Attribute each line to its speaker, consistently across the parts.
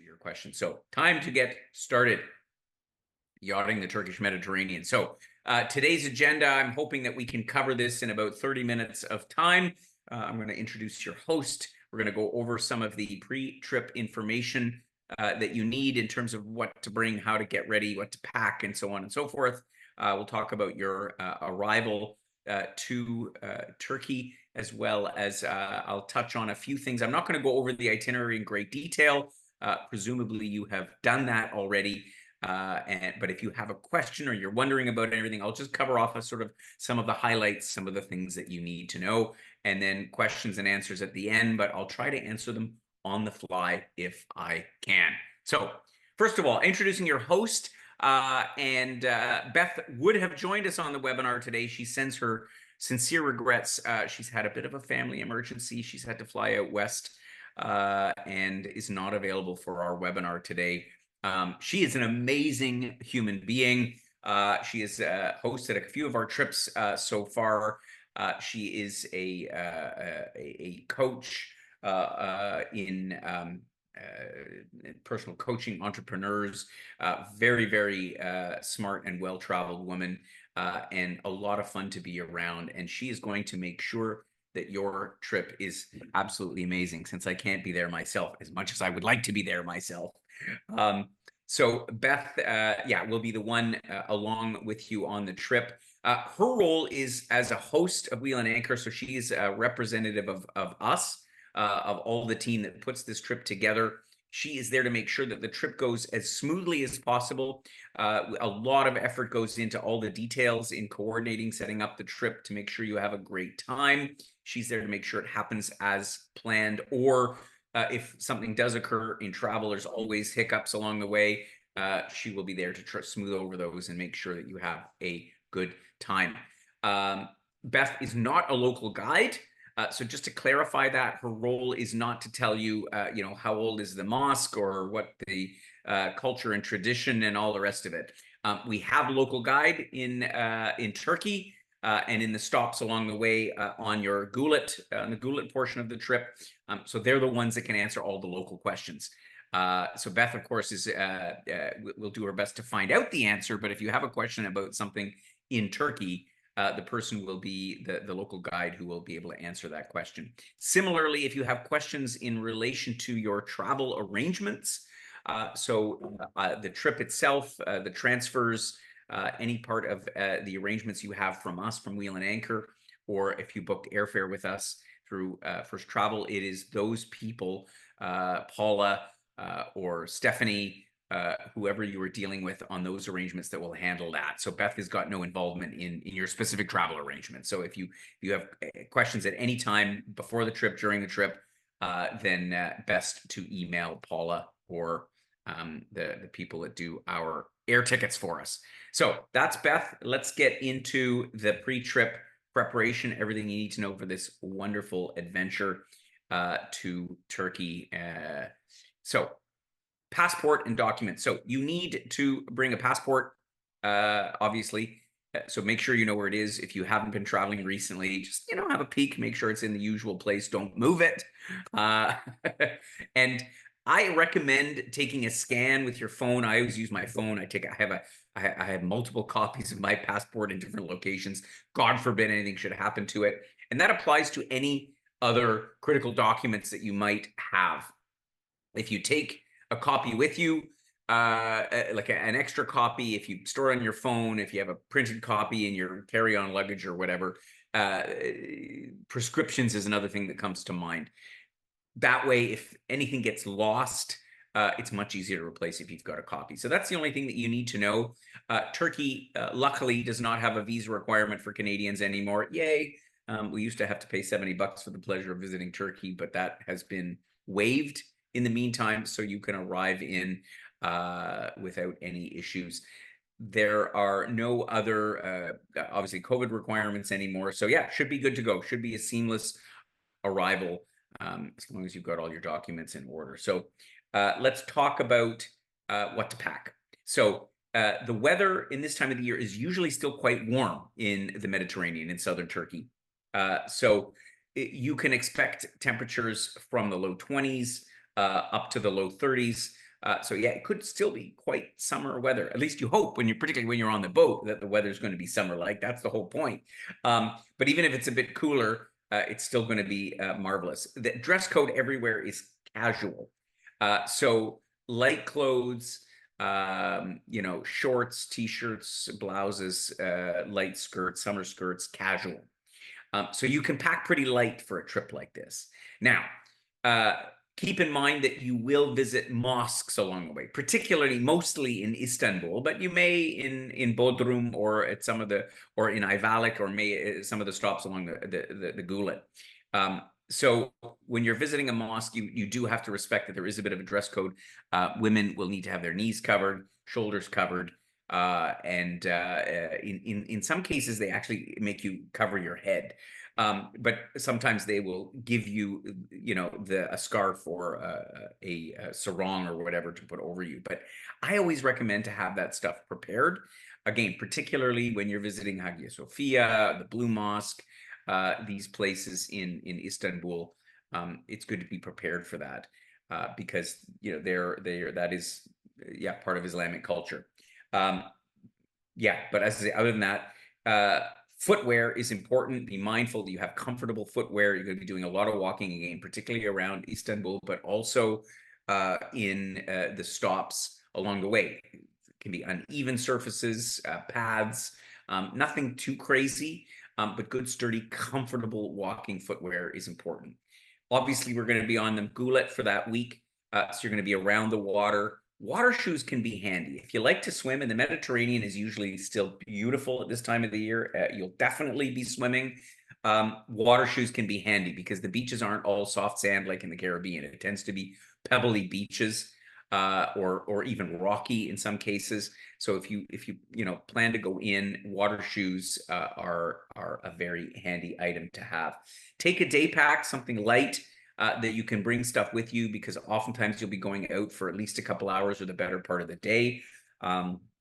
Speaker 1: answer your question. So time to get started. Yachting the Turkish Mediterranean. So today's agenda, I'm hoping that we can cover this in about 30 minutes of time. I'm going to introduce your host. We're going to go over some of the pre-trip information that you need in terms of what to bring, how to get ready, what to pack, and so on and so forth. We'll talk about your arrival to Turkey, as well as I'll touch on a few things. I'm not going to go over the itinerary in great detail. Presumably you have done that already. But if you have a question or you're wondering about anything, I'll just cover off sort of some of the highlights, some of the things that you need to know, and then questions and answers at the end, but I'll try to answer them on the fly if I can. So first of all, introducing your host, Beth would have joined us on the webinar today. She sends her sincere regrets. She's had a bit of a family emergency. She's had to fly out west and is not available for our webinar today. She is an amazing human being. She has hosted a few of our trips so far. She is a coach in personal coaching, entrepreneurs, very, very smart and well-traveled woman, and a lot of fun to be around. And she is going to make sure that your trip is absolutely amazing, since I can't be there myself as much as I would like to be there myself. So Beth, will be the one along with you on the trip. Her role is as a host of Wheel and Anchor, so she is a representative of us, of all the team that puts this trip together. She is there to make sure that the trip goes as smoothly as possible. A lot of effort goes into all the details in coordinating, setting up the trip to make sure you have a great time. She's there to make sure it happens as planned, or if something does occur in travel, there's always hiccups along the way. She will be there to smooth over those and make sure that you have a good time. Beth is not a local guide. So just to clarify that, her role is not to tell you, how old is the mosque or what the culture and tradition and all the rest of it. We have a local guide in Turkey and in the stops along the way on your Gulet, the Gulet portion of the trip. So they're the ones that can answer all the local questions. So Beth, of course, will do her best to find out the answer. But if you have a question about something in Turkey, the person will be the local guide who will be able to answer that question. Similarly, if you have questions in relation to your travel arrangements, the trip itself, the transfers, any part of the arrangements you have from us, from Wheel and Anchor, or if you booked airfare with us through First Travel, it is those people, Paula or Stephanie, whoever you were dealing with on those arrangements, that will handle that. So Beth has got no involvement in your specific travel arrangement. So if you have questions at any time before the trip, during the trip, then best to email Paula or the people that do our air tickets for us. So that's Beth. Let's get into the pre-trip preparation, everything you need to know for this wonderful adventure to Turkey. So passport and documents. So you need to bring a passport, obviously. So make sure you know where it is. If you haven't been traveling recently, just, have a peek, make sure it's in the usual place. Don't move it. And I recommend taking a scan with your phone. I always use my phone. I have multiple copies of my passport in different locations. God forbid anything should happen to it. And that applies to any other critical documents that you might have. If you take a copy with you, like an extra copy, if you store it on your phone, if you have a printed copy in your carry-on luggage or whatever, prescriptions is another thing that comes to mind. That way, if anything gets lost, it's much easier to replace if you've got a copy. So that's the only thing that you need to know. Turkey, luckily, does not have a visa requirement for Canadians anymore. Yay! We used to have to pay $70 for the pleasure of visiting Turkey, but that has been waived in the meantime, so you can arrive in without any issues. There are no other, obviously, COVID requirements anymore. So yeah, should be good to go. Should be a seamless arrival as long as you've got all your documents in order. So let's talk about what to pack. So the weather in this time of the year is usually still quite warm in the Mediterranean, in southern Turkey. So you can expect temperatures from the low 20s up to the low 30s. So yeah, it could still be quite summer weather. At least you hope when particularly when you're on the boat, that the weather's going to be summer-like. That's the whole point. But even if it's a bit cooler, it's still going to be marvelous. The dress code everywhere is casual. So light clothes, shorts, t-shirts, blouses, light skirts, summer skirts, casual. So you can pack pretty light for a trip like this. Now, uh, keep in mind that you will visit mosques along the way, particularly mostly in Istanbul, but you may in Bodrum or at some of the or in Ayvalık or may some of the stops along the Gulet. So when you're visiting a mosque, you do have to respect that there is a bit of a dress code. Women will need to have their knees covered, shoulders covered, and in some cases they actually make you cover your head. But sometimes they will give you, a scarf or a sarong or whatever to put over you. But I always recommend to have that stuff prepared. Again, particularly when you're visiting Hagia Sophia, the Blue Mosque, these places in Istanbul, it's good to be prepared for that because they're that is part of Islamic culture. Um, but as I say, other than that, footwear is important. Be mindful that you have comfortable footwear. You're going to be doing a lot of walking again, particularly around Istanbul, but also in the stops along the way. It can be uneven surfaces, paths, nothing too crazy, but good, sturdy, comfortable walking footwear is important. Obviously, we're going to be on the Gulet for that week. So you're going to be around the water. Water shoes can be handy. If you like to swim, and the Mediterranean is usually still beautiful at this time of the year, you'll definitely be swimming. Water shoes can be handy because the beaches aren't all soft sand like in the Caribbean. It tends to be pebbly beaches, or even rocky in some cases. So if you plan to go in, water shoes are a very handy item to have. Take a day pack, something light that you can bring stuff with you because oftentimes you'll be going out for at least a couple hours or the better part of the day.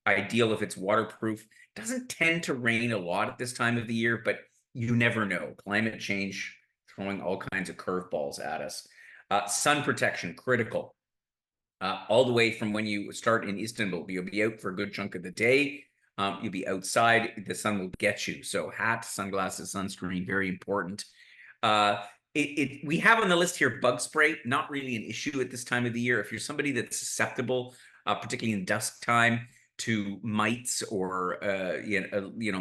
Speaker 1: Ideal if it's waterproof. It doesn't tend to rain a lot at this time of the year, but you never know. Climate change throwing all kinds of curveballs at us. Sun protection, critical. All the way from when you start in Istanbul, you'll be out for a good chunk of the day. You'll be outside, the sun will get you. So hat, sunglasses, sunscreen, very important. We have on the list here bug spray, not really an issue at this time of the year. If you're somebody that's susceptible, particularly in dusk time, to mites or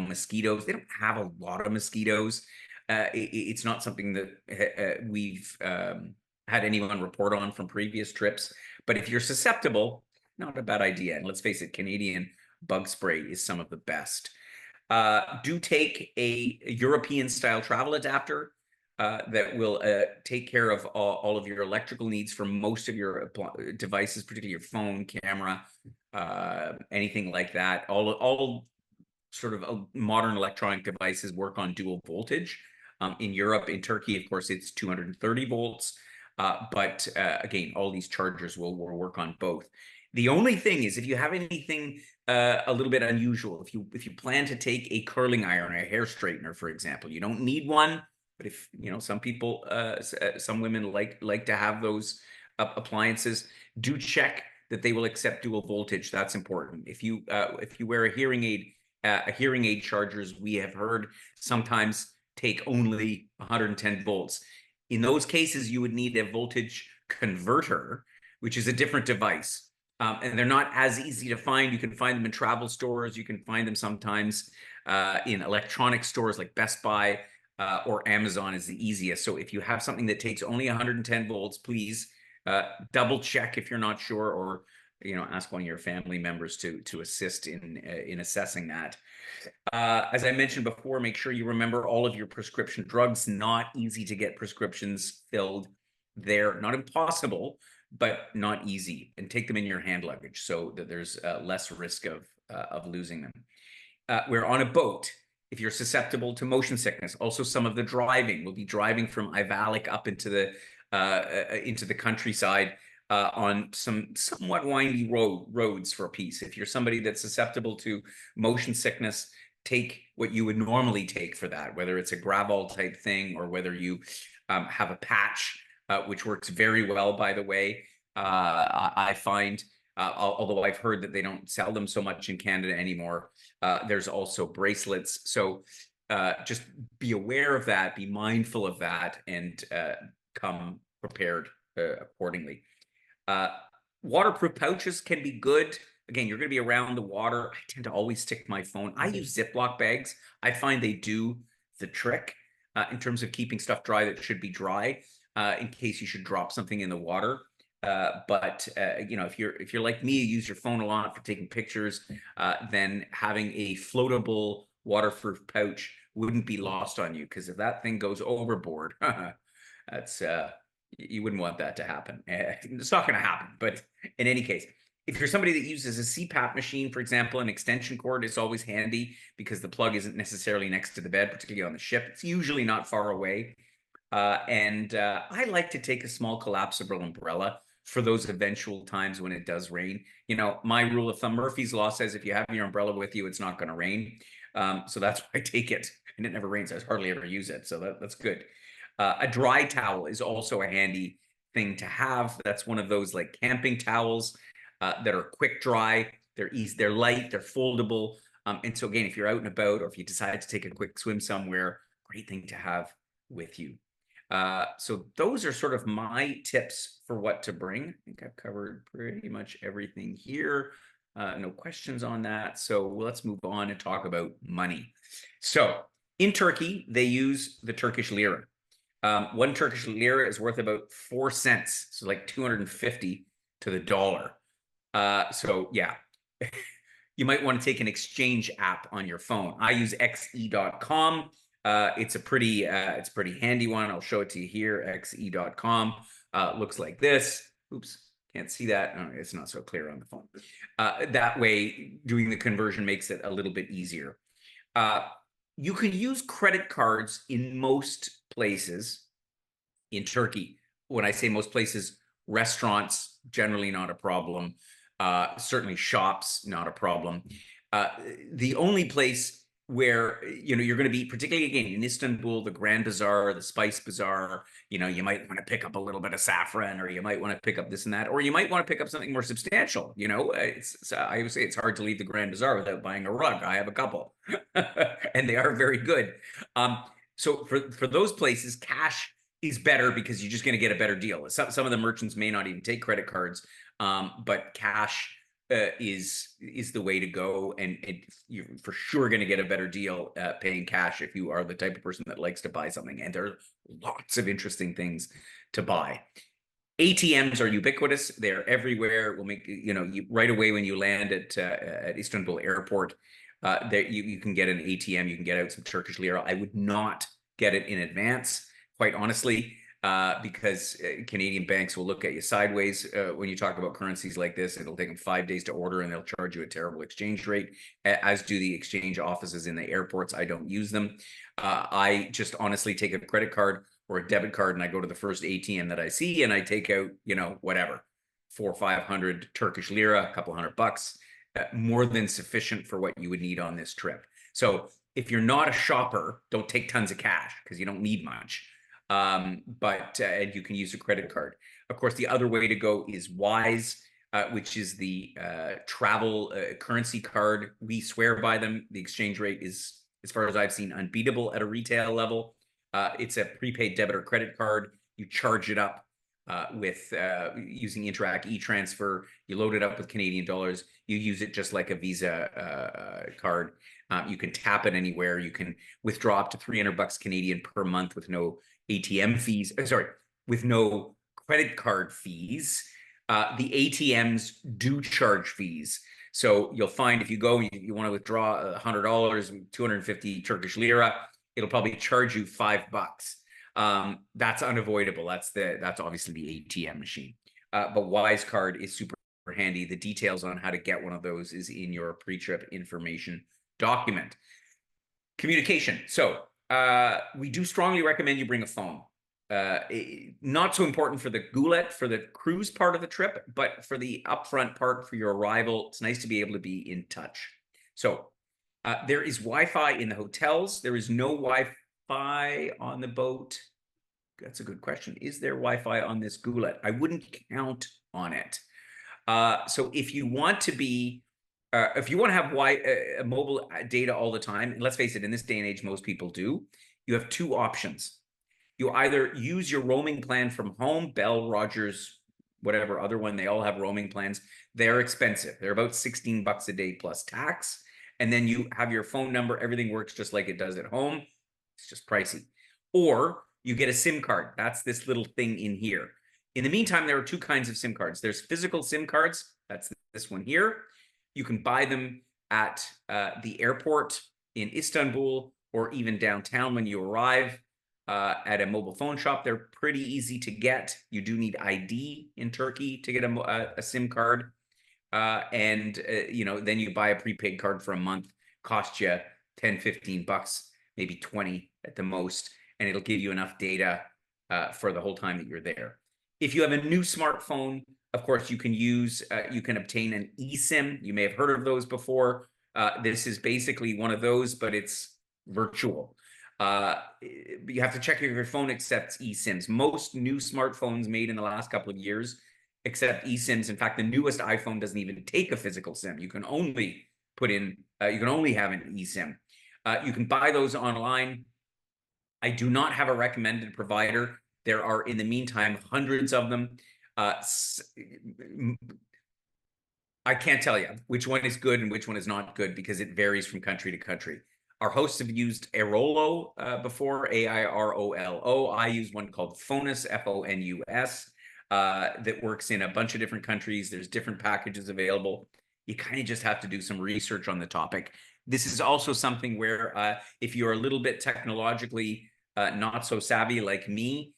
Speaker 1: mosquitoes, they don't have a lot of mosquitoes. It's not something that we've had anyone report on from previous trips. But if you're susceptible, not a bad idea. And let's face it, Canadian bug spray is some of the best. Do take a European style travel adapter that will take care of all of your electrical needs for most of your devices, particularly your phone, camera, anything like that. All sort of modern electronic devices work on dual voltage. In Europe, in Turkey, of course, it's 230 volts. But again, all these chargers will work on both. The only thing is, if you have anything a little bit unusual, if you plan to take a curling iron or a hair straightener, for example, you don't need one. But if some people, some women like to have those appliances, do check that they will accept dual voltage. That's important. If you wear a hearing aid chargers, we have heard sometimes take only 110 volts. In those cases, you would need a voltage converter, which is a different device. And they're not as easy to find. You can find them in travel stores. You can find them sometimes in electronic stores like Best Buy or Amazon is the easiest. So if you have something that takes only 110 volts, please double check if you're not sure, or ask one of your family members to assist in assessing that. As I mentioned before, make sure you remember all of your prescription drugs. Not easy to get prescriptions filled there. Not impossible, but not easy. And take them in your hand luggage so that there's less risk of losing them. We're on a boat. If you're susceptible to motion sickness, also some of the driving. We'll be driving from Ayvalık up into the countryside on some somewhat windy roads for a piece. If you're somebody that's susceptible to motion sickness, take what you would normally take for that, whether it's a gravel type thing or whether you have a patch, which works very well, by the way. I find, although I've heard that they don't sell them so much in Canada anymore, there's also bracelets. So just be aware of that, be mindful of that, and come prepared accordingly. Uh, Waterproof pouches can be good. Again, you're going to be around the water. I tend to always stick my phone. I use Ziploc bags. I find they do the trick in terms of keeping stuff dry that should be dry, in case you should drop something in the water. But you know, if you're like me, you use your phone a lot for taking pictures, then having a floatable waterproof pouch wouldn't be lost on you, because if that thing goes overboard, that's you wouldn't want that to happen. It's not going to happen. But in any case, if you're somebody that uses a CPAP machine, for example, an extension cord is always handy because the plug isn't necessarily next to the bed, particularly on the ship. It's usually not far away. And I like to take a small collapsible umbrella for those eventual times when it does rain. You know, my rule of thumb, Murphy's Law, says if you have your umbrella with you, it's not going to rain. So that's why I take it. And it never rains. I hardly ever use it. So that's good. A dry towel is also a handy thing to have. That's one of those like camping towels that are quick dry. They're easy, they're light, they're foldable. And so again, if you're out and about, or if you decide to take a quick swim somewhere, great thing to have with you. So those are sort of my tips for what to bring. I think I've covered pretty much everything here. No questions on that. So let's move on and talk about money. So in Turkey, they use the Turkish lira. One Turkish lira is worth about 4 cents, so like 250 to the dollar. So yeah, you might want to take an exchange app on your phone. I use xe.com. It's a pretty handy one. I'll show it to you here. xe.com looks like this. Oops, can't see that. Oh, it's not so clear on the phone. That way, doing the conversion makes it a little bit easier. You can use credit cards in most places in Turkey. When I say most places, restaurants, generally not a problem. Certainly shops, not a problem. Uh, the only place where you're going to be, particularly again in Istanbul, the Grand Bazaar, the Spice Bazaar, you might want to pick up a little bit of saffron, or you might want to pick up this and that, or you might want to pick up something more substantial. I would say it's hard to leave the Grand Bazaar without buying a rug. I have a couple, and they are very good. So for those places, cash is better because you're just going to get a better deal. Some of the merchants may not even take credit cards, but cash is the way to go, and you're for sure going to get a better deal paying cash if you are the type of person that likes to buy something. And there are lots of interesting things to buy. ATMs are ubiquitous; they're everywhere. Will make you right away when you land at Istanbul Airport. There you can get an ATM. You can get out some Turkish lira. I would not get it in advance, quite honestly, because Canadian banks will look at you sideways when you talk about currencies like this. It'll take them 5 days to order, and they'll charge you a terrible exchange rate, as do the exchange offices in the airports. I don't use them. I just honestly take a credit card or a debit card, and I go to the first ATM that I see, and I take out, whatever, 400 or 500 Turkish lira, a couple $100, more than sufficient for what you would need on this trip. So if you're not a shopper, don't take tons of cash because you don't need much. But you can use a credit card. Of course, the other way to go is Wise, which is the travel currency card. We swear by them. The exchange rate is, as far as I've seen, unbeatable at a retail level. It's a prepaid debit or credit card. You charge it up with using Interac e-transfer. You load it up with Canadian dollars. You use it just like a Visa card. You can tap it anywhere. You can withdraw up to $300 Canadian per month with no ATM fees. Sorry, with no credit card fees. The ATMs do charge fees. So you'll find if you go and you want to withdraw $100, 250 Turkish lira, it'll probably charge you $5. That's unavoidable. That's obviously the ATM machine. But Wise Card is super handy. The details on how to get one of those is in your pre-trip information document. Communication. So we do strongly recommend you bring a phone. Not so important for the gulet, for the cruise part of the trip, but for the upfront part, for your arrival, it's nice to be able to be in touch. So there is Wi-Fi in the hotels. There is no Wi-Fi on the boat. That's a good question. Is there Wi-Fi on this Gulet? I wouldn't count on it. So if you want to be, if you want to have mobile data all the time, and let's face it, in this day and age, most people do, you have two options. You either use your roaming plan from home, Bell, Rogers, whatever other one, they all have roaming plans. They're expensive. They're about 16 bucks a day plus tax. And then you have your phone number. Everything works just like it does at home. It's just pricey. Or you get a SIM card. That's this little thing in here. In the meantime, there are two kinds of SIM cards. There's physical SIM cards. That's this one here. You can buy them at the airport in Istanbul or even downtown when you arrive at a mobile phone shop. They're pretty easy to get. You do need ID in Turkey to get a SIM card. Then you buy a prepaid card for a month, cost you 10, 15 bucks, maybe 20 at the most, and it'll give you enough data for the whole time that you're there. If you have a new smartphone, of course, you can obtain an eSIM. You may have heard of those before. This is basically one of those, but it's virtual. You have to check if your phone accepts eSIMs. Most new smartphones made in the last couple of years accept eSIMs. In fact, the newest iPhone doesn't even take a physical SIM. You can only have an eSIM. You can buy those online. I do not have a recommended provider. There are, in the meantime, hundreds of them. I can't tell you which one is good and which one is not good because it varies from country to country. Our hosts have used Airolo before, Airolo. I use one called Fonus, Fonus, that works in a bunch of different countries. There's different packages available. You kind of just have to do some research on the topic. This is also something where if you're a little bit technologically not so savvy like me,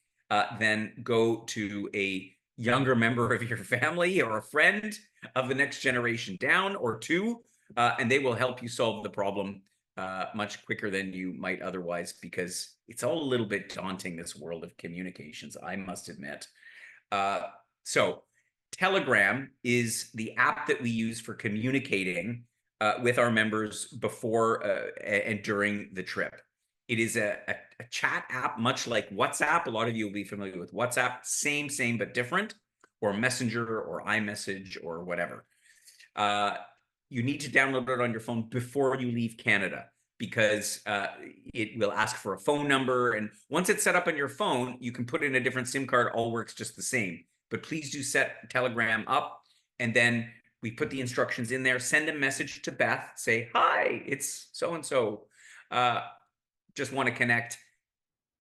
Speaker 1: then go to a younger member of your family or a friend of the next generation down or two, and they will help you solve the problem much quicker than you might otherwise, because it's all a little bit daunting, this world of communications, I must admit. So Telegram is the app that we use for communicating with our members before and during the trip. It is a chat app, much like WhatsApp. A lot of you will be familiar with WhatsApp. Same, but different, or Messenger or iMessage or whatever. You need to download it on your phone before you leave Canada, because it will ask for a phone number. And once it's set up on your phone, you can put in a different SIM card. All works just the same. But please do set Telegram up. And then we put the instructions in there. Send a message to Beth. Say, hi, it's so-and-so. Just want to connect.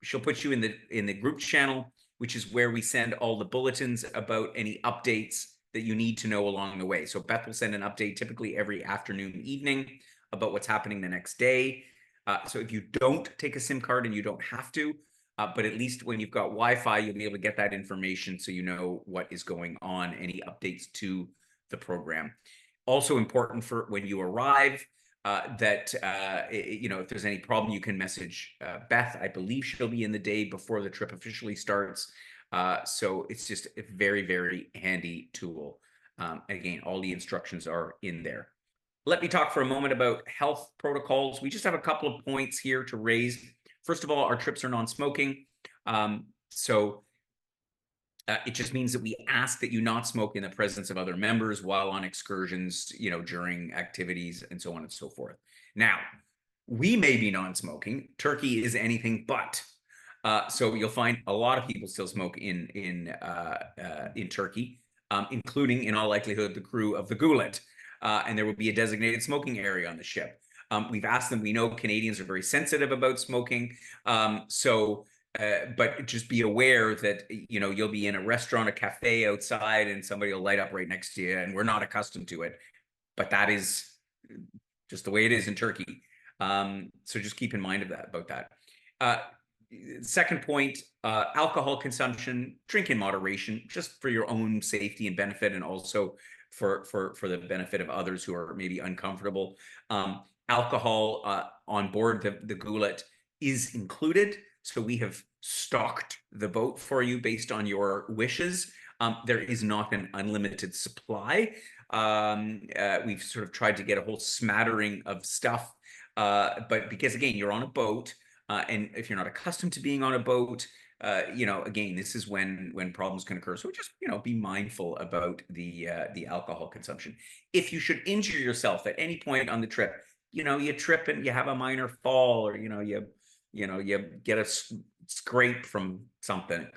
Speaker 1: She'll put you in the group channel, which is where we send all the bulletins about any updates that you need to know along the way. So Beth will send an update typically every afternoon, evening, about what's happening the next day. So if you don't take a SIM card, and you don't have to, but at least when you've got Wi-Fi, you'll be able to get that information so you know what is going on, any updates to the program. Also important for when you arrive, that if there's any problem, you can message Beth. I believe she'll be in the day before the trip officially starts. So it's just a very, very handy tool. Again, all the instructions are in there. Let me talk for a moment about health protocols. We just have a couple of points here to raise. First of all, our trips are non-smoking. It just means that we ask that you not smoke in the presence of other members while on excursions, during activities and so on and so forth. Now, we may be non-smoking. Turkey is anything but. So you'll find a lot of people still smoke in Turkey, including, in all likelihood, the crew of the Gulet. And there will be a designated smoking area on the ship. We've asked them. We know Canadians are very sensitive about smoking. But just be aware that, you'll be in a restaurant, a cafe outside, and somebody will light up right next to you, and we're not accustomed to it. But that is just the way it is in Turkey. So just keep in mind about that. Second point, alcohol consumption, drink in moderation, just for your own safety and benefit, and also for the benefit of others who are maybe uncomfortable. Alcohol on board the Gulet is included. So we have stocked the boat for you based on your wishes. There is not an unlimited supply. We've sort of tried to get a whole smattering of stuff. But because, again, you're on a boat, and if you're not accustomed to being on a boat, again, this is when problems can occur. So just be mindful about the alcohol consumption. If you should injure yourself at any point on the trip, you trip and you have a minor fall, or you get a scrape from something.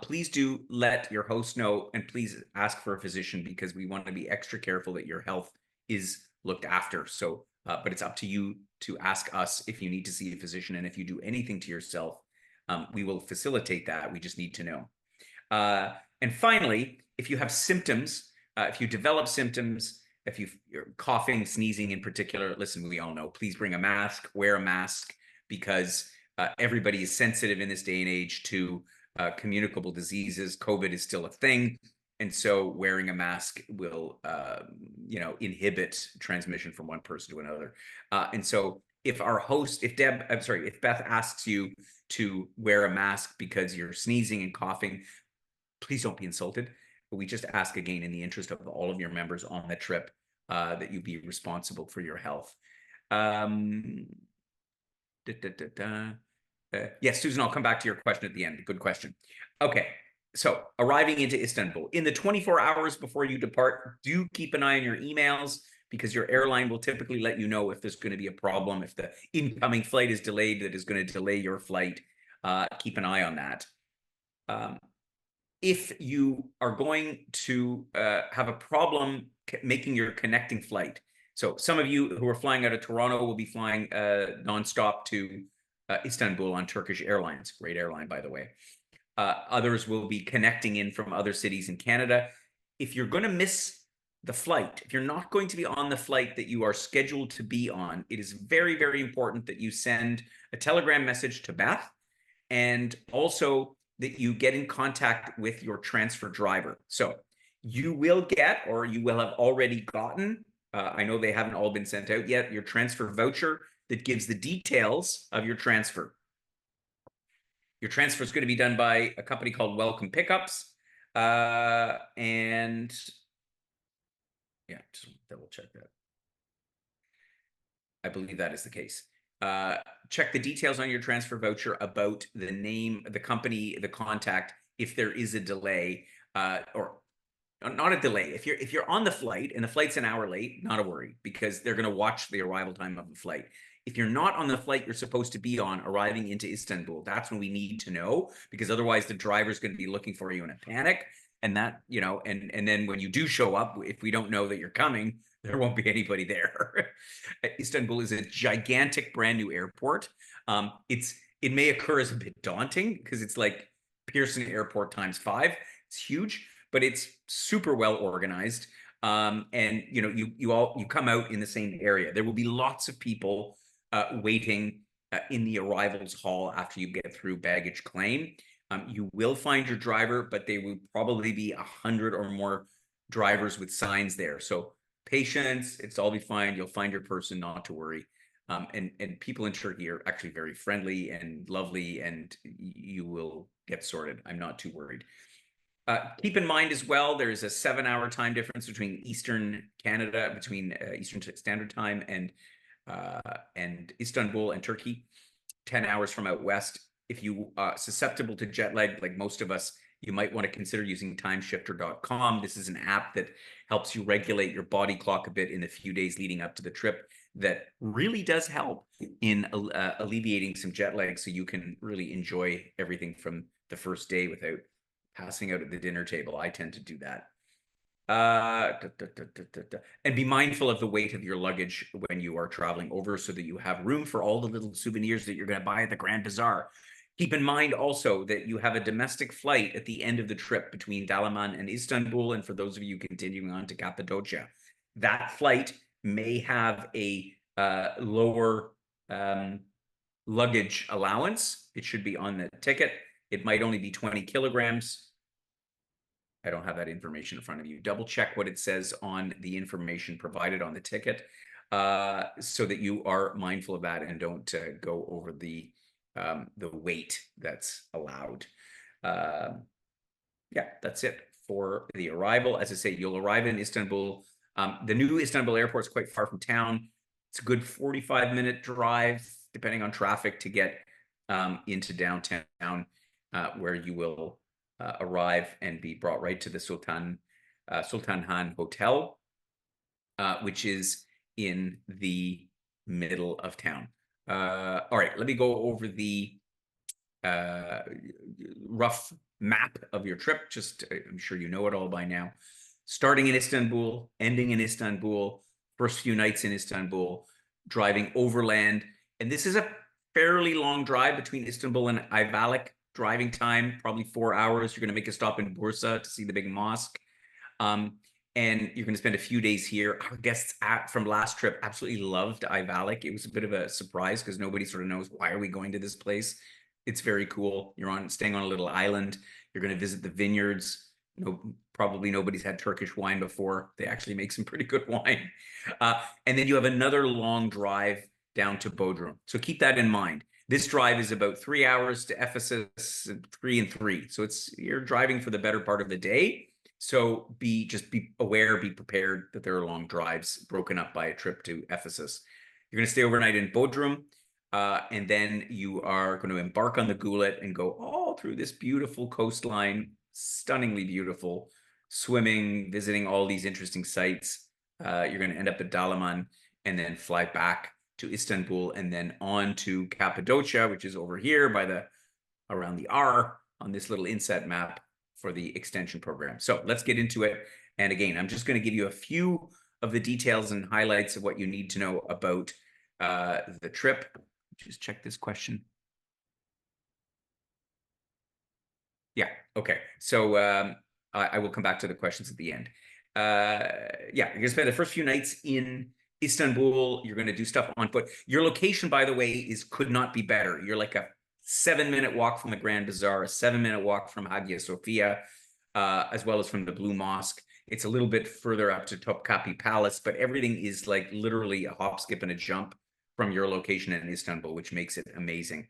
Speaker 1: Please do let your host know, and please ask for a physician, because we want to be extra careful that your health is looked after. So, but it's up to you to ask us if you need to see a physician, and if you do anything to yourself, we will facilitate that. We just need to know. And finally, if you have symptoms, if you develop symptoms, if you're coughing, sneezing in particular, listen, we all know, please bring a mask, wear a mask, because everybody is sensitive in this day and age to communicable diseases. COVID is still a thing. And so wearing a mask will, inhibit transmission from one person to another. And so if Beth asks you to wear a mask because you're sneezing and coughing, please don't be insulted. But we just ask, again, in the interest of all of your members on the trip, that you be responsible for your health. Yes, Susan, I'll come back to your question at the end. Good question. Okay, so arriving into Istanbul. In the 24 hours before you depart, do keep an eye on your emails, because your airline will typically let you know if there's going to be a problem, if the incoming flight is delayed, that is going to delay your flight. Keep an eye on that. If you are going to have a problem making your connecting flight, so some of you who are flying out of Toronto will be flying nonstop to Istanbul on Turkish Airlines, great airline, by the way. Others will be connecting in from other cities in Canada. If you're going to miss the flight, if you're not going to be on the flight that you are scheduled to be on, it is very, very important that you send a telegram message to Beth, and also that you get in contact with your transfer driver. So you will get, or you will have already gotten, I know they haven't all been sent out yet, your transfer voucher that gives the details of your transfer. Your transfer is going to be done by a company called Welcome Pickups. And yeah, just double check that. I believe that is the case. Check the details on your transfer voucher about the name, the company, the contact, if there is a delay, or not a delay. If you're on the flight and the flight's an hour late, not a worry, because they're going to watch the arrival time of the flight. If you're not on the flight you're supposed to be on, arriving into Istanbul, that's when we need to know, because otherwise the driver's going to be looking for you in a panic. And that, and then when you do show up, if we don't know that you're coming, there won't be anybody there. Istanbul is a gigantic brand new airport. It may occur as a bit daunting, because it's like Pearson Airport times 5. It's huge, but it's super well organized. And you come out in the same area. There will be lots of people waiting in the arrivals hall after you get through baggage claim. You will find your driver, but they will probably be 100 or more drivers with signs there. So patience, it's all be fine. You'll find your person, not to worry. And people in Turkey are actually very friendly and lovely, and you will get sorted. I'm not too worried. Keep in mind as well, there's a 7-hour time difference between Eastern Canada, between Eastern Standard Time and Istanbul and Turkey, 10 hours from out west. If you are susceptible to jet lag, like most of us, you might want to consider using timeshifter.com. This is an app that helps you regulate your body clock a bit in the few days leading up to the trip, that really does help in alleviating some jet lag, so you can really enjoy everything from the first day without passing out at the dinner table. I tend to do that. And be mindful of the weight of your luggage when you are traveling over, so that you have room for all the little souvenirs that you're going to buy at the Grand Bazaar. Keep in mind also that you have a domestic flight at the end of the trip between Dalaman and Istanbul, and for those of you continuing on to Cappadocia, that flight may have a lower luggage allowance. It should be on the ticket. It might only be 20 kilograms. I don't have that information in front of you. Double check what it says on the information provided on the ticket, so that you are mindful of that and don't go over the weight that's allowed. Yeah, that's it for the arrival. As I say, you'll arrive in Istanbul. The new Istanbul airport is quite far from town. It's a good 45-minute drive, depending on traffic, to get into downtown. where you will arrive and be brought right to the Sultan Han Hotel, which is in the middle of town. All right, let me go over the uh, rough map of your trip. Just, I'm sure you know it all by now. Starting in Istanbul, ending in Istanbul, first few nights in Istanbul, driving overland. And this is a fairly long drive between Istanbul and Ayvalık. Driving time, probably 4 hours. You're going to make a stop in Bursa to see the big mosque. Um, and you're going to spend a few days here. Our guests from last trip absolutely loved Ayvalık. It was a bit of a surprise because nobody sort of knows, why are we going to this place? It's very cool. You're staying on a little island. You're going to visit the vineyards. Probably nobody's had Turkish wine before. They actually make some pretty good wine. And then you have another long drive down to Bodrum. So keep that in mind. This drive is about 3 hours to Ephesus, 3 and 3. So you're driving for the better part of the day. So just be aware, be prepared that there are long drives broken up by a trip to Ephesus. You're going to stay overnight in Bodrum, and then you are going to embark on the Gulet and go all through this beautiful coastline, stunningly beautiful, swimming, visiting all these interesting sites. You're going to end up at Dalaman and then fly back to Istanbul and then on to Cappadocia, which is over here around the R on this little inset map for the extension program. So let's get into it. And again, I'm just going to give you a few of the details and highlights of what you need to know about the trip. Just check this question. Yeah, okay. So I will come back to the questions at the end. Yeah, you're going to spend the first few nights in Istanbul. You're going to do stuff on foot. Your location, by the way, could not be better. You're like a 7-minute walk from the Grand Bazaar, a 7-minute walk from Hagia Sophia, as well as from the Blue Mosque. It's a little bit further up to Topkapi Palace, but everything is like literally a hop, skip, and a jump from your location in Istanbul, which makes it amazing.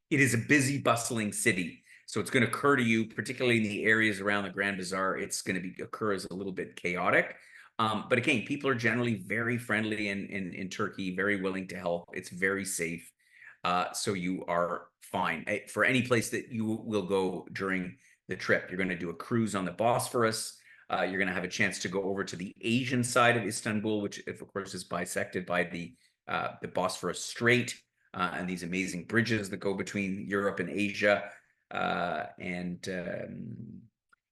Speaker 1: It is a busy, bustling city. So it's going to occur to you, particularly in the areas around the Grand Bazaar, it's going to occur as a little bit chaotic. But again, people are generally very friendly in Turkey, very willing to help. It's very safe. So you are fine. For any place that you will go during the trip, you're going to do a cruise on the Bosphorus. You're going to have a chance to go over to the Asian side of Istanbul, which, of course, is bisected by the Bosphorus Strait and these amazing bridges that go between Europe and Asia.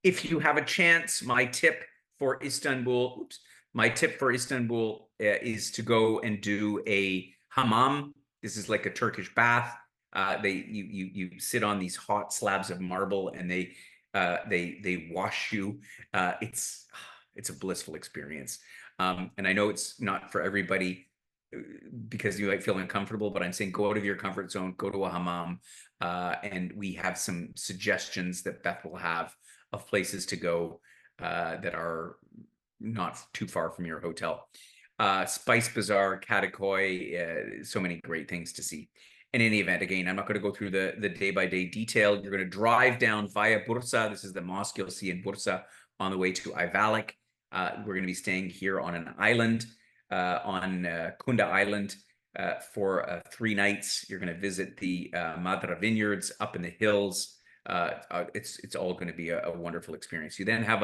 Speaker 1: If you have a chance, my tip for Istanbul is to go and do a hammam. This is like a Turkish bath. You sit on these hot slabs of marble and they wash you. It's a blissful experience. And I know it's not for everybody because you might feel uncomfortable, but I'm saying go out of your comfort zone, go to a hammam. And we have some suggestions that Beth will have of places to go that are not too far from your hotel. Spice Bazaar, Katakoy, so many great things to see. In any event, again, I'm not going to go through the day-by-day detail. You're going to drive down via Bursa. This is the mosque you'll see in Bursa on the way to Ayvalık. We're going to be staying here on an island, on Kunda Island, for 3 nights. You're going to visit the Madra vineyards up in the hills. It's all going to be a wonderful experience. You then have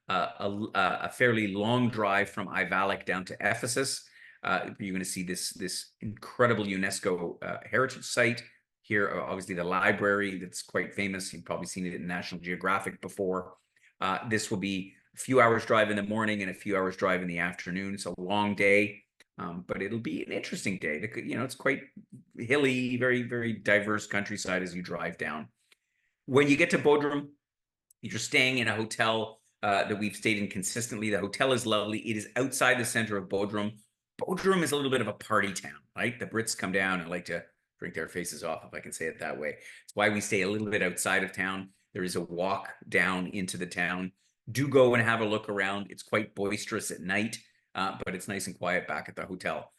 Speaker 1: a fairly long drive from Ayvalık down to Ephesus. You're going to see this incredible UNESCO heritage site here. Obviously, the library that's quite famous. You've probably seen it in National Geographic before. This will be a few hours drive in the morning and a few hours drive in the afternoon. It's a long day, but it'll be an interesting day. It's quite hilly, very, very diverse countryside as you drive down. When you get to Bodrum, you're staying in a hotel that we've stayed in consistently. The hotel is lovely. It is outside the center of Bodrum. Bodrum is a little bit of a party town, right? The Brits come down and like to drink their faces off, if I can say it that way. It's why we stay a little bit outside of town. There is a walk down into the town. Do go and have a look around. It's quite boisterous at night, but it's nice and quiet back at the hotel.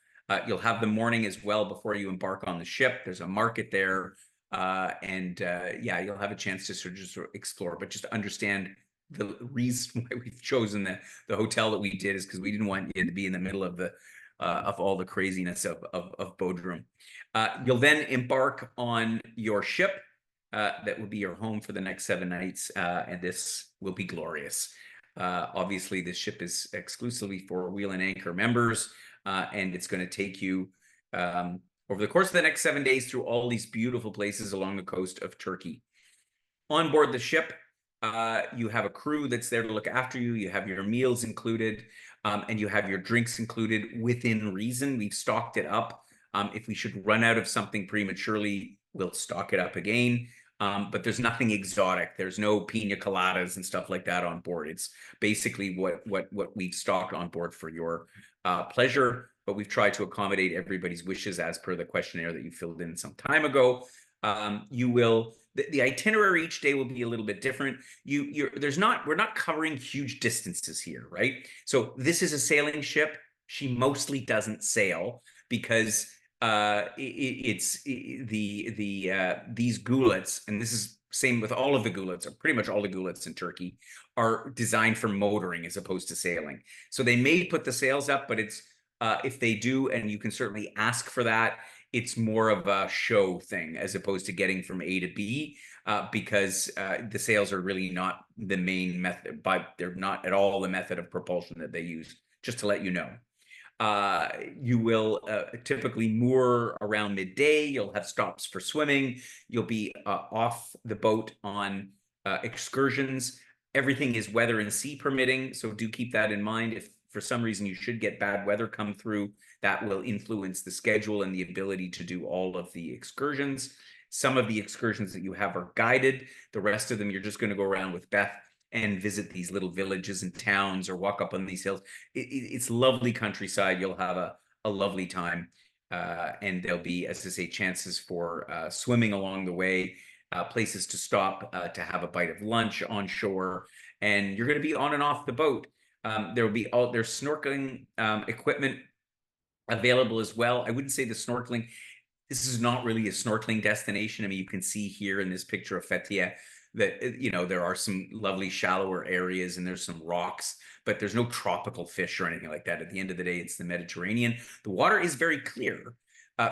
Speaker 1: You'll have the morning as well before you embark on the ship. There's a market there. Yeah, you'll have a chance to sort of explore, but just understand the reason why we've chosen the hotel that we did is because we didn't want you to be in the middle of all the craziness of Bodrum. You'll then embark on your ship. that will be your home for the next 7 nights, and this will be glorious. Obviously, this ship is exclusively for Wheel and Anchor members, and it's going to take you over the course of the next 7 days through all these beautiful places along the coast of Turkey. On board the ship, you have a crew that's there to look after you. You have your meals included, and you have your drinks included within reason. We've stocked it up. If we should run out of something prematurely, we'll stock it up again. But there's nothing exotic. There's no pina coladas and stuff like that on board. It's basically what we've stocked on board for your pleasure. But we've tried to accommodate everybody's wishes as per the questionnaire that you filled in some time ago. You will the itinerary each day will be a little bit different. We're not covering huge distances here, right? So this is a sailing ship. She mostly doesn't sail because these gulets, and this is same with all of the gulets, or pretty much all the gulets in Turkey, are designed for motoring as opposed to sailing. So they may put the sails up, but it's if they do, and you can certainly ask for that, it's more of a show thing as opposed to getting from A to B, because the sails are really not the main method, but they're not at all the method of propulsion that they use, just to let you know. You will typically moor around midday. You'll have stops for swimming. You'll be off the boat on excursions. Everything is weather and sea permitting, so do keep that in mind. If for some reason you should get bad weather come through, that will influence the schedule and the ability to do all of the excursions. Some of the excursions that you have are guided. The rest of them, you're just going to go around with Beth and visit these little villages and towns or walk up on these hills. It's lovely countryside. You'll have a lovely time. And there'll be, as I say, chances for swimming along the way, places to stop to have a bite of lunch on shore. And you're going to be on and off the boat. There's snorkeling equipment available as well. I wouldn't say the snorkeling, this is not really a snorkeling destination. I mean, you can see here in this picture of Fethiye that, there are some lovely shallower areas and there's some rocks, but there's no tropical fish or anything like that. At the end of the day, it's the Mediterranean. The water is very clear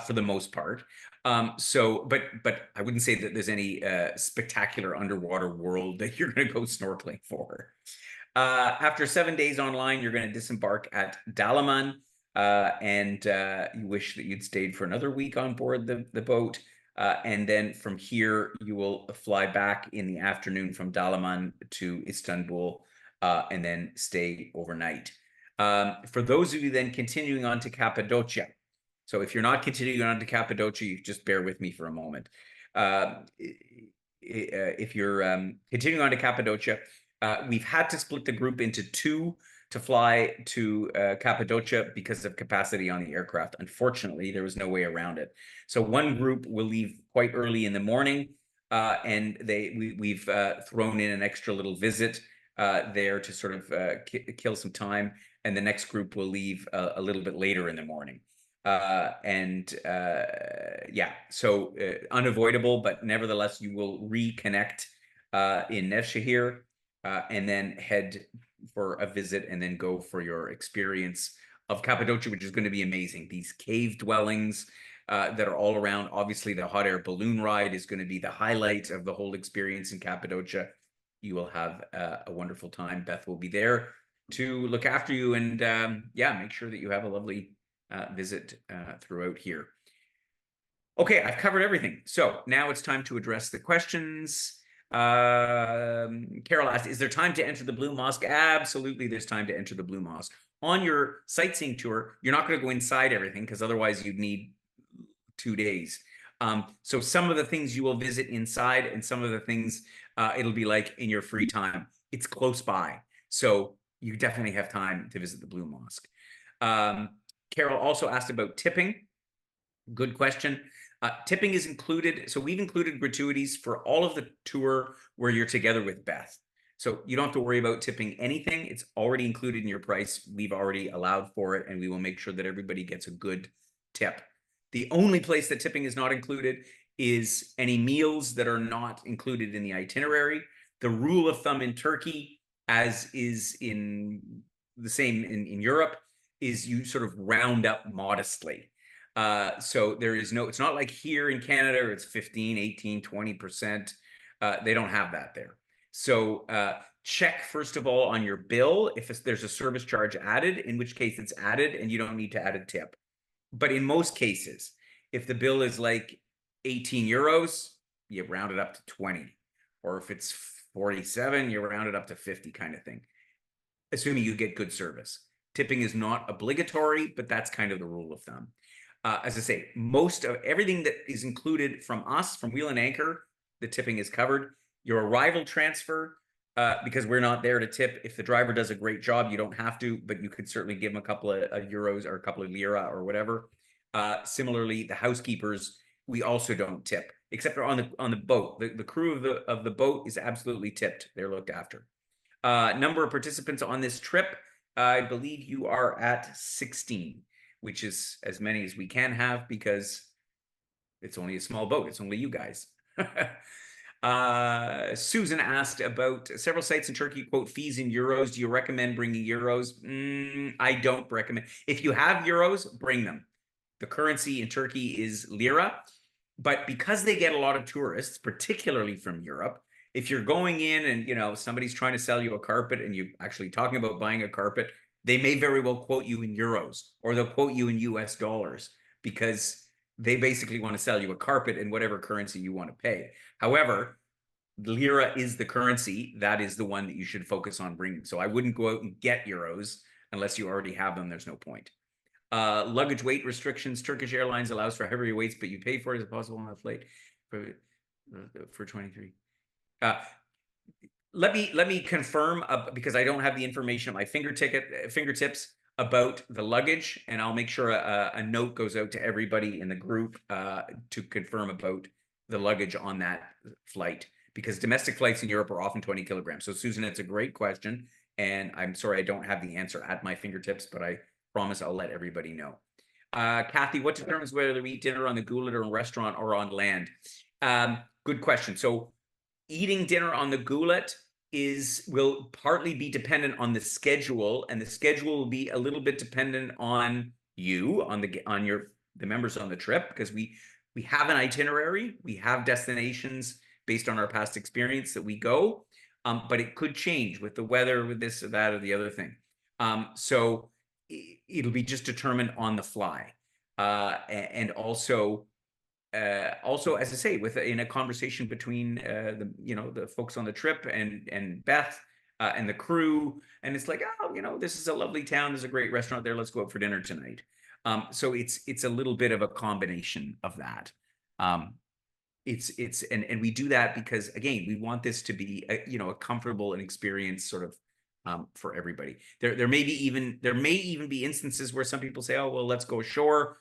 Speaker 1: for the most part. But I wouldn't say that there's any spectacular underwater world that you're going to go snorkeling for. After 7 days online, you're going to disembark at Dalaman, and you wish that you'd stayed for another week on board the boat. And then from here, you will fly back in the afternoon from Dalaman to Istanbul, and then stay overnight. For those of you then continuing on to Cappadocia, so if you're not continuing on to Cappadocia, you just bear with me for a moment. If you're continuing on to Cappadocia, we've had to split the group into two to fly to Cappadocia because of capacity on the aircraft. Unfortunately, there was no way around it. So one group will leave quite early in the morning, and we've thrown in an extra little visit there to sort of kill some time. And the next group will leave a little bit later in the morning. Yeah, so unavoidable, but nevertheless, you will reconnect in Nevşehir, and then head for a visit and then go for your experience of Cappadocia, which is going to be amazing. These cave dwellings that are all around. Obviously, the hot air balloon ride is going to be the highlight of the whole experience in Cappadocia. You will have a wonderful time. Beth will be there to look after you and yeah, make sure that you have a lovely visit throughout here. Okay, I've covered everything. So now it's time to address the questions. Carol asked, is there time to enter the Blue Mosque? Absolutely, there's time to enter the Blue Mosque. On your sightseeing tour, you're not going to go inside everything because otherwise you'd need 2 days. So some of the things you will visit inside and some of the things it'll be like in your free time. It's close by. So you definitely have time to visit the Blue Mosque. Carol also asked about tipping. Good question. Tipping is included. So we've included gratuities for all of the tour where you're together with Beth. So you don't have to worry about tipping anything. It's already included in your price. We've already allowed for it, and we will make sure that everybody gets a good tip. The only place that tipping is not included is any meals that are not included in the itinerary. The rule of thumb in Turkey, as is in the same in Europe, is you sort of round up modestly. So there is no, it's not like here in Canada, it's 15, 18, 20%. They don't have that there. So check first of all on your bill if there's a service charge added, in which case it's added and you don't need to add a tip. But in most cases, if the bill is like 18 euros, you round it up to 20. Or if it's 47, you round it up to 50 kind of thing, assuming you get good service. Tipping is not obligatory, but that's kind of the rule of thumb. As I say, most of everything that is included from us, from Wheel and Anchor, the tipping is covered. Your arrival transfer, because we're not there to tip. If the driver does a great job, you don't have to, but you could certainly give them a couple of euros or a couple of lira or whatever. Similarly, the housekeepers, we also don't tip, except for on the boat. The crew of the boat is absolutely tipped. They're looked after. Number of participants on this trip, I believe you are at 16, which is as many as we can have because it's only a small boat. It's only you guys. Susan asked about several sites in Turkey, quote, fees in euros. Do you recommend bringing euros? I don't recommend. If you have euros, bring them. The currency in Turkey is lira, but because they get a lot of tourists, particularly from Europe, if you're going in and somebody's trying to sell you a carpet and you're actually talking about buying a carpet, they may very well quote you in euros or they'll quote you in US dollars because they basically want to sell you a carpet in whatever currency you want to pay. However, lira is the currency. That is the one that you should focus on bringing. So I wouldn't go out and get euros unless you already have them. There's no point. Luggage weight restrictions. Turkish Airlines allows for heavier weights, but you pay for it as possible on the flight for 23. Let me confirm because I don't have the information at my fingertips about the luggage, and I'll make sure a note goes out to everybody in the group to confirm about the luggage on that flight, because domestic flights in Europe are often 20 kilograms. So Susan, it's a great question, and I'm sorry I don't have the answer at my fingertips, but I promise I'll let everybody know. Kathy, what determines whether we eat dinner on the Goulet or in a restaurant or on land? Good question. So eating dinner on the Goulet will partly be dependent on the schedule, and the schedule will be a little bit dependent on you, on the members on the trip, because we have an itinerary, we have destinations based on our past experience that we go, but it could change with the weather, with this or that or the other thing. So it'll be just determined on the fly, and also as I say, in a conversation between the folks on the trip and Beth and the crew, and it's like, oh, this is a lovely town. There's a great restaurant there. Let's go out for dinner tonight. So it's a little bit of a combination of that. And we do that because, again, we want this to be a comfortable and experienced sort of for everybody. There may even be instances where some people say, oh well, let's go ashore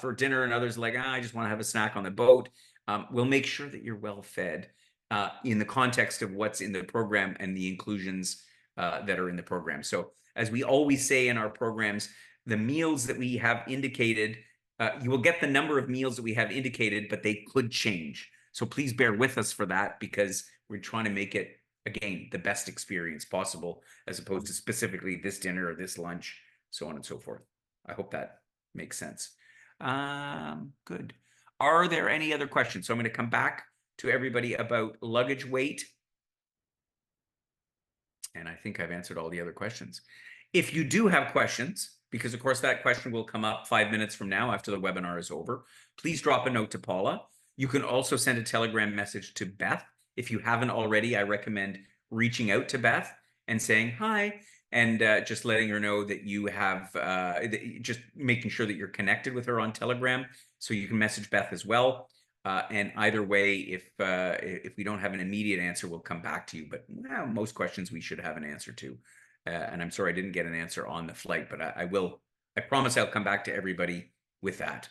Speaker 1: for dinner, and others like, I just want to have a snack on the boat. We'll make sure that you're well fed in the context of what's in the program and the inclusions that are in the program. So as we always say in our programs, the meals that we have indicated, you will get the number of meals that we have indicated, but they could change. So please bear with us for that, because we're trying to make it, again, the best experience possible, as opposed to specifically this dinner or this lunch, so on and so forth. I hope that makes sense. Good. Are there any other questions? So I'm going to come back to everybody about luggage weight. And I think I've answered all the other questions. If you do have questions, because of course that question will come up 5 minutes from now after the webinar is over, please drop a note to Paula. You can also send a Telegram message to Beth. If you haven't already, I recommend reaching out to Beth and saying hi, and just letting her know that you have, just making sure that you're connected with her on Telegram, so you can message Beth as well. And either way, if we don't have an immediate answer, we'll come back to you. But most questions we should have an answer to. And I'm sorry I didn't get an answer on the flight, but I will. I promise I'll come back to everybody with that.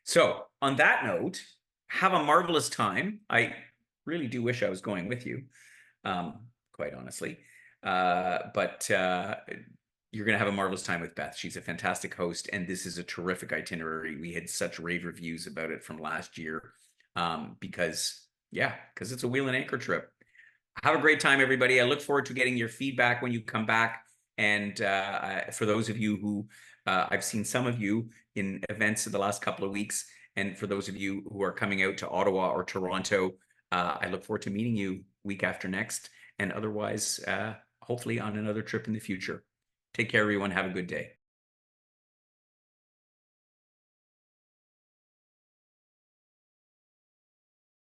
Speaker 1: So on that note, have a marvelous time. I really do wish I was going with you, quite honestly. But you're going to have a marvelous time with Beth. She's a fantastic host, and this is a terrific itinerary. We had such rave reviews about it from last year, because it's a Wheel and Anchor trip. Have a great time, everybody. I look forward to getting your feedback when you come back. And for those of you who, I've seen some of you in events in the last couple of weeks. And for those of you who are coming out to Ottawa or Toronto, I look forward to meeting you week after next, and otherwise, hopefully on another trip in the future. Take care, everyone. Have a good day.